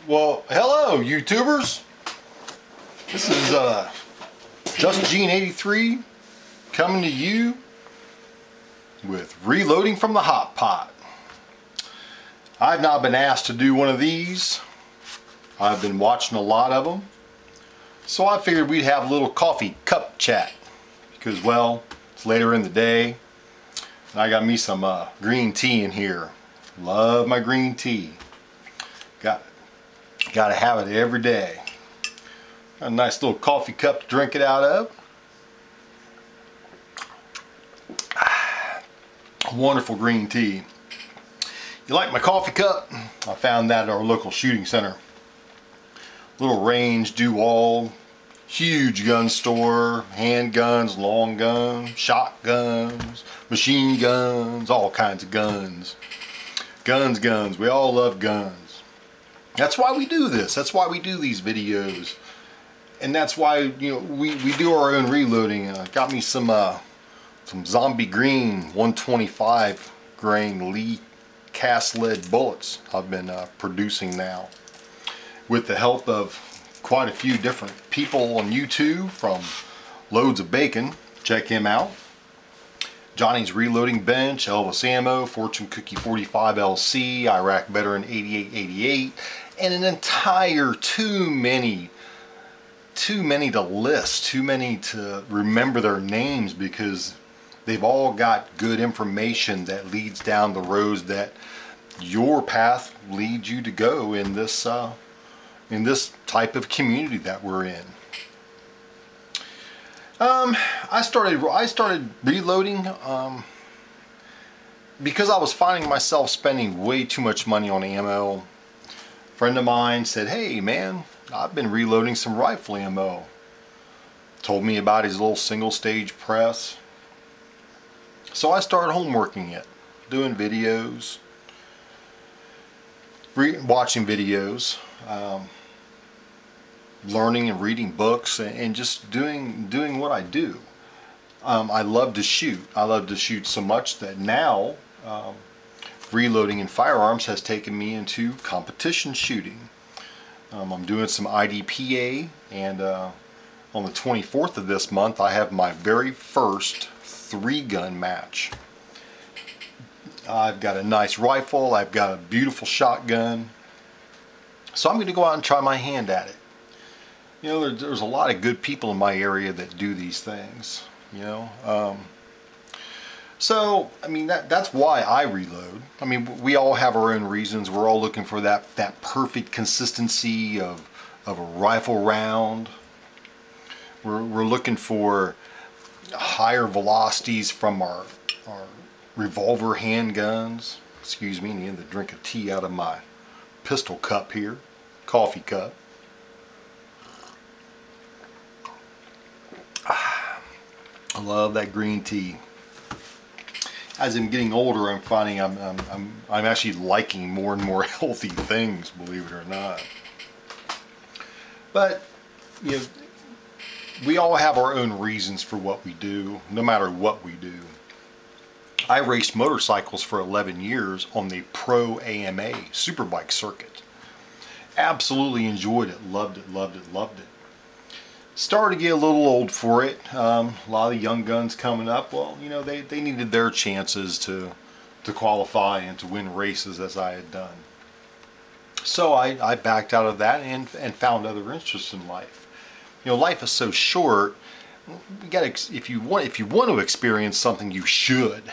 Well, hello YouTubers. This is JustGene83 coming to you with reloading from the hot pot. I've not been asked to do one of these. I've been watching a lot of them, so I figured we'd have a little coffee cup chat because, well, it's later in the day and I got me some green tea in here. Love my green tea. Got to have it every day. Got a nice little coffee cup to drink it out of. Wonderful green tea. You like my coffee cup? I found that at our local shooting center. Little range, do-all, huge gun store, handguns, long guns, shotguns, machine guns, all kinds of guns. Guns. We all love guns. That's why we do this. That's why we do these videos. And that's why, you know, we do our own reloading. Got me some zombie green 125 grain Lee cast lead bullets I've been producing now with the help of quite a few different people on YouTube, from Loads of Bacon, check him out, Johnny's Reloading Bench, Elvis Ammo, Fortune Cookie 45 LC, Iraq Veteran 8888, and an entire too many to list, too many to remember their names, because they've all got good information that leads down the roads that your path leads you to go in this type of community that we're in. I started reloading because I was finding myself spending way too much money on ammo. A friend of mine said, "Hey man, I've been reloading some rifle ammo." Told me about his little single stage press. So I started homeworking it, doing videos, watching videos, learning and reading books, and just doing what I do. I love to shoot. I love to shoot so much that now reloading in firearms has taken me into competition shooting. I'm doing some IDPA, and on the 24th of this month I have my very first 3-gun match. I've got a nice rifle, I've got a beautiful shotgun, so I'm going to go out and try my hand at it. You know, there's a lot of good people in my area that do these things, you know. So, I mean, that's why I reload. I mean, we all have our own reasons. We're all looking for that perfect consistency of a rifle round. We're looking for higher velocities from our revolver handguns. Excuse me, I need to drink a tea out of my pistol cup here, coffee cup. I love that green tea. As I'm getting older, I'm finding I'm actually liking more and more healthy things, believe it or not. But you know, we all have our own reasons for what we do, no matter what we do. I raced motorcycles for 11 years on the Pro AMA Superbike circuit. Absolutely enjoyed it, loved it. Started to get a little old for it. A lot of the young guns coming up, well, you know, they needed their chances to qualify and to win races as I had done. So I backed out of that and found other interests in life. You know, life is so short. You gotta, if you want to experience something, you should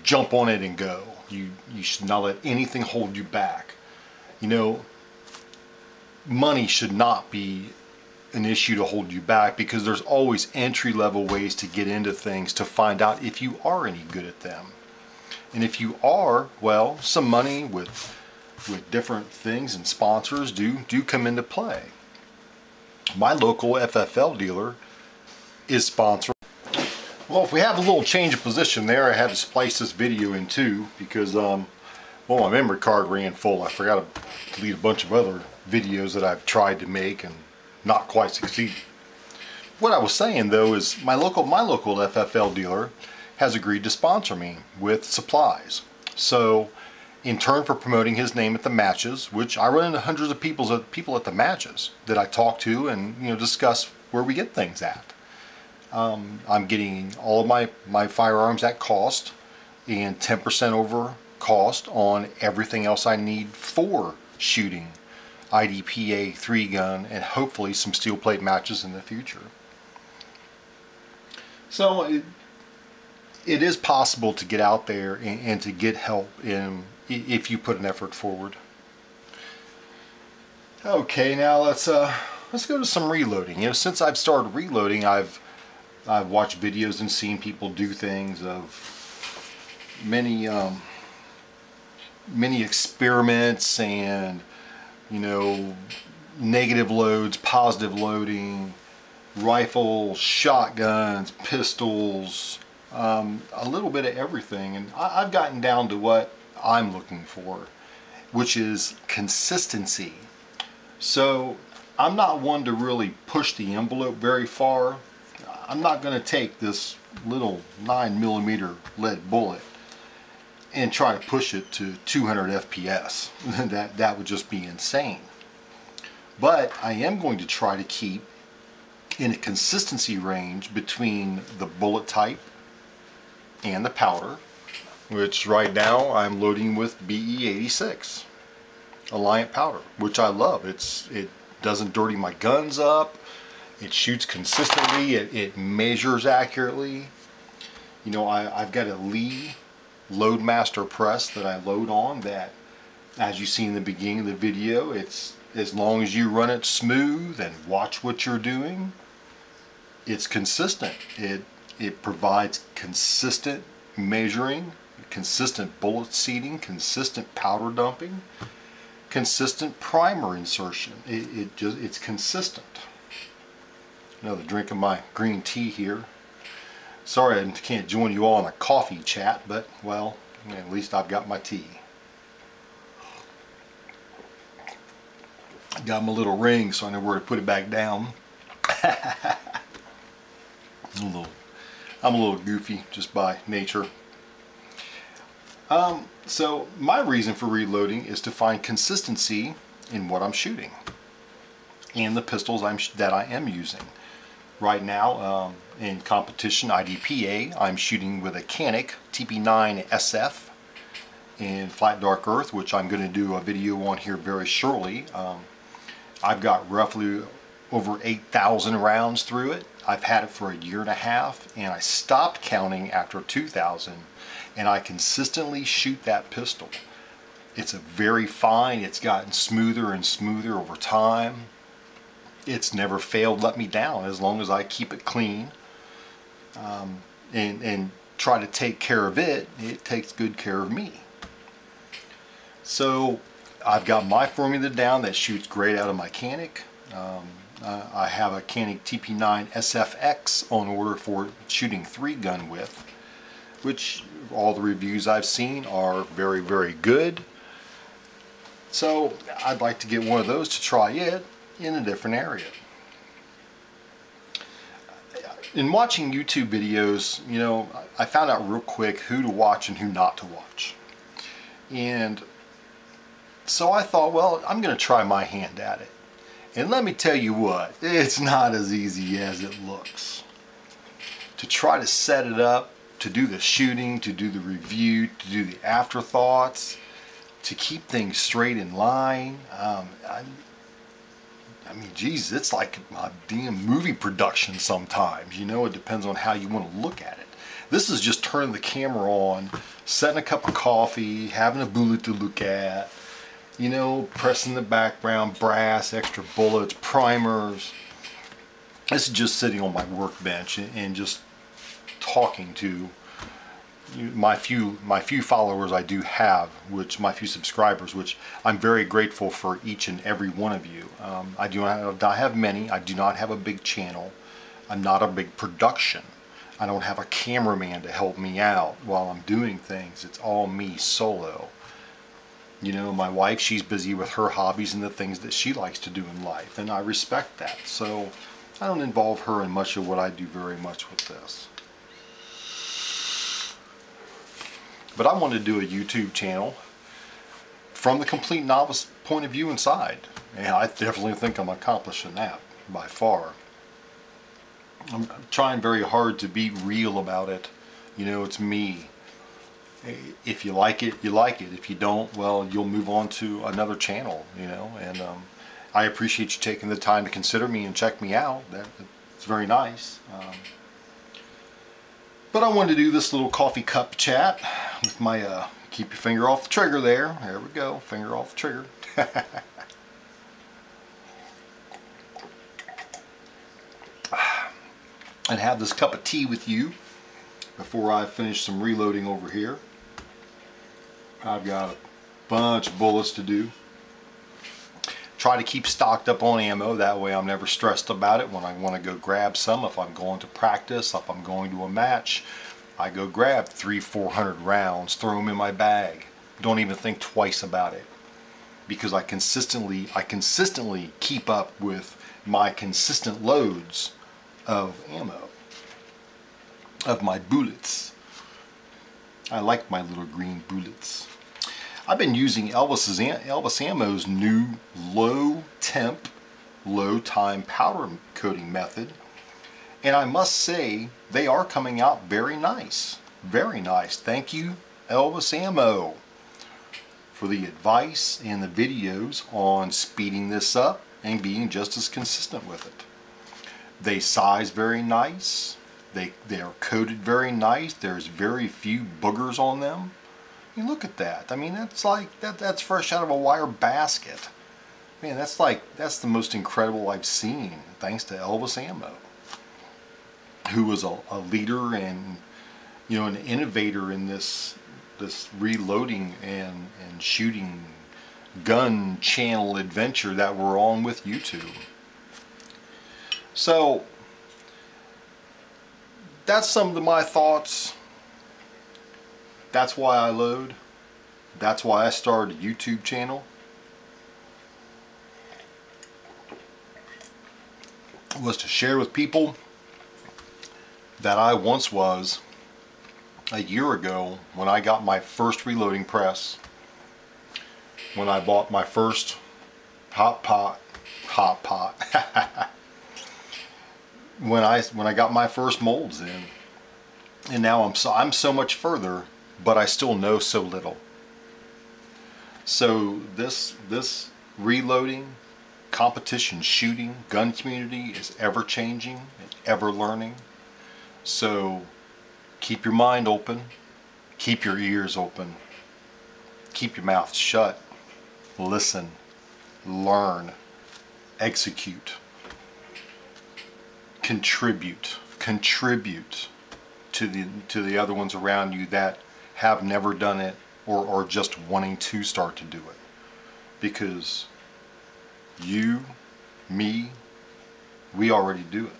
jump on it and go. You should not let anything hold you back. You know, money should not be an issue to hold you back, because there's always entry-level ways to get into things to find out if you are any good at them. And if you are, well, some money with different things and sponsors do come into play. My local FFL dealer is sponsored. Well, if we have a little change of position there, I had to splice this video in two because well, my memory card ran full. I forgot to delete a bunch of other videos that I've tried to make and not quite succeeded. What I was saying though is my local FFL dealer has agreed to sponsor me with supplies. So in turn for promoting his name at the matches, which I run into hundreds of people at the matches that I talk to and discuss where we get things at. I'm getting all of my firearms at cost and 10% over cost on everything else I need for shooting IDPA 3-gun and hopefully some steel plate matches in the future. So it is possible to get out there and to get help if you put an effort forward. Okay, now let's go to some reloading. Since I've started reloading, I've watched videos and seen people do things of many experiments and negative loads, positive loading, rifles, shotguns, pistols, a little bit of everything, and I've gotten down to what I'm looking for, which is consistency. So I'm not one to really push the envelope very far. I'm not going to take this little 9mm lead bullet and try to push it to 200 FPS. that would just be insane. But I am going to try to keep in a consistency range between the bullet type and the powder, which right now I'm loading with BE86 Alliant powder, which I love. It doesn't dirty my guns up. It shoots consistently. It measures accurately. I've got a Lee Loadmaster press that I load on that, as you see in the beginning of the video, it's as long as you run it smooth and watch what you're doing, it's consistent. It provides consistent measuring, consistent bullet seating, consistent powder dumping, consistent primer insertion. It's consistent. Another drink of my green tea here. Sorry I can't join you all in a coffee chat, but well, at least I've got my tea. Got my little ring so I know where to put it back down. I'm a little goofy just by nature. So my reason for reloading is to find consistency in what I'm shooting and the pistols that I am using. Right now, in competition IDPA, I'm shooting with a Canik TP9 SF in Flat Dark Earth, which I'm going to do a video on here very shortly. I've got roughly over 8,000 rounds through it. I've had it for 1.5 years, and I stopped counting after 2,000, and I consistently shoot that pistol. It's a very fine. It's gotten smoother and smoother over time. It's never failed let me down as long as I keep it clean and try to take care of it. It takes good care of me. So I've got my formula down that shoots great out of my Canik. I have a Canik TP9 SFX on order for shooting 3-gun with, which all the reviews I've seen are very, very good. So I'd like to get one of those to try it in a different area. In watching YouTube videos, I found out real quick who to watch and who not to watch. And so I thought, well, I'm going to try my hand at it. And let me tell you what, it's not as easy as it looks. To try to set it up, to do the shooting, to do the review, to do the afterthoughts, to keep things straight in line. I mean, geez, it's like a damn movie production sometimes. It depends on how you want to look at it. This is just turning the camera on, setting a cup of coffee, having a bullet to look at, pressing the background, brass, extra bullets, primers. This is just sitting on my workbench and just talking to my few followers I do have, my few subscribers, which I'm very grateful for each and every one of you. I do not have many. I do not have a big channel. I'm not a big production. I don't have a cameraman to help me out while I'm doing things. It's all me solo. My wife, she's busy with her hobbies and the things that she likes to do in life, and I respect that. So I don't involve her in much of what I do very much with this. But I want to do a YouTube channel from the complete novice point of view inside. And I definitely think I'm accomplishing that by far. I'm trying very hard to be real about it. You know, it's me. If you like it, you like it. If you don't, well, you'll move on to another channel, you know. And I appreciate you taking the time to consider me and check me out. It's very nice. But I wanted to do this little coffee cup chat with my, keep your finger off the trigger there. There we go, finger off the trigger. And have this cup of tea with you before I finish some reloading over here. I've got a bunch of bullets to do. Try to keep stocked up on ammo, that way I'm never stressed about it when I want to go grab some. If I'm going to practice, if I'm going to a match, I go grab 300-400 rounds, throw them in my bag. Don't even think twice about it, because I consistently keep up with my consistent loads of ammo, of my bullets. I like my little green bullets. I've been using Elvis Ammo's new low temp, low time powder coating method, and I must say they are coming out very nice. Very nice. Thank you, Elvis Ammo, for the advice and the videos on speeding this up and being just as consistent with it. They size very nice. They are coated very nice. There's very few boogers on them. I mean, look at that. I mean, that's like that's fresh out of a wire basket. Man, that's the most incredible I've seen, thanks to Elvis Ammo, who was a leader and, you know, an innovator in this reloading and shooting gun channel adventure that we're on with YouTube. So that's some of my thoughts. That's why I load. That's why I started a YouTube channel. Was to share with people that I once was a year ago when I got my first reloading press, when I bought my first hot pot, when I got my first molds in, and now I'm so much further, but I still know so little. So this reloading, competition shooting, gun community is ever changing and ever learning. So keep your mind open, keep your ears open, keep your mouth shut, listen, learn, execute, contribute to the other ones around you that have never done it or are just wanting to start to do it. Because you, me, we already do it.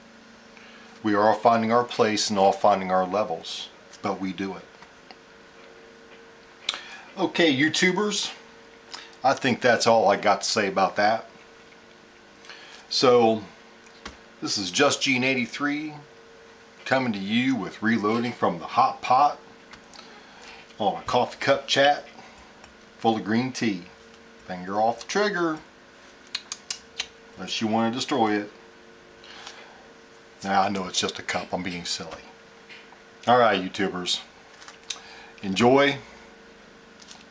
We are all finding our place and all finding our levels, but we do it. Okay, YouTubers, I think that's all I got to say about that. So this is Just Gene 83 coming to you with reloading from the hot pot on a coffee cup chat full of green tea. Finger off the trigger unless you want to destroy it. Now I know it's just a cup, I'm being silly. Alright, YouTubers, enjoy,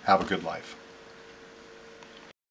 have a good life.